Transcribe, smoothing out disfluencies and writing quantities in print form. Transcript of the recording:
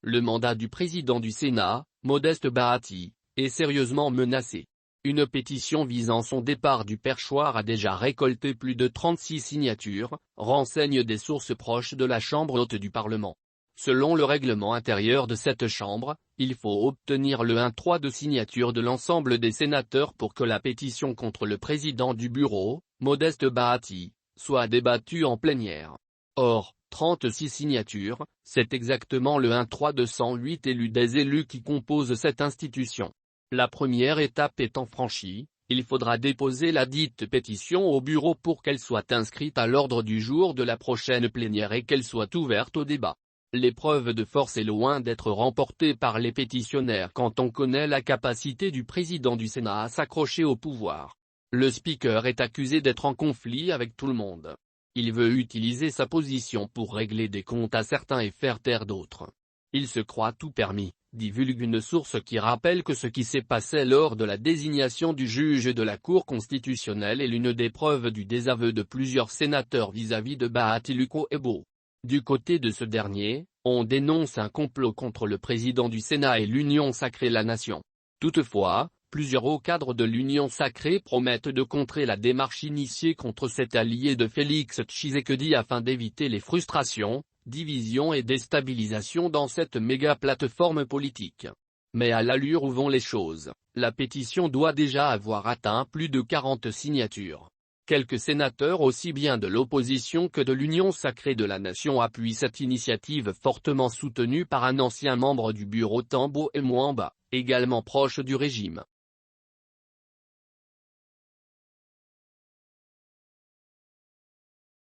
le mandat du président du Sénat, Modeste Bahati, est sérieusement menacé. Une pétition visant son départ du perchoir a déjà récolté plus de 36 signatures, renseignent des sources proches de la Chambre haute du Parlement. Selon le règlement intérieur de cette Chambre, il faut obtenir le 1/3 de signatures de l'ensemble des sénateurs pour que la pétition contre le président du bureau, Modeste Bahati, soit débattue en plénière. Or, 36 signatures, c'est exactement le 1/3 de 108 des élus qui composent cette institution. La première étape étant franchie, il faudra déposer la dite pétition au bureau pour qu'elle soit inscrite à l'ordre du jour de la prochaine plénière et qu'elle soit ouverte au débat. L'épreuve de force est loin d'être remportée par les pétitionnaires quand on connaît la capacité du président du Sénat à s'accrocher au pouvoir. Le speaker est accusé d'être en conflit avec tout le monde. Il veut utiliser sa position pour régler des comptes à certains et faire taire d'autres. Il se croit tout permis, divulgue une source qui rappelle que ce qui s'est passé lors de la désignation du juge de la Cour constitutionnelle est l'une des preuves du désaveu de plusieurs sénateurs vis-à-vis de Bahati Lukwebo. Du côté de ce dernier, on dénonce un complot contre le président du Sénat et l'Union sacrée la Nation. Toutefois, plusieurs hauts cadres de l'Union sacrée promettent de contrer la démarche initiée contre cet allié de Félix Tshisekedi afin d'éviter les frustrations, divisions et déstabilisations dans cette méga plateforme politique. Mais à l'allure où vont les choses, la pétition doit déjà avoir atteint plus de 40 signatures. Quelques sénateurs aussi bien de l'opposition que de l'Union sacrée de la Nation appuient cette initiative fortement soutenue par un ancien membre du bureau Tambo Mwamba, également proche du régime.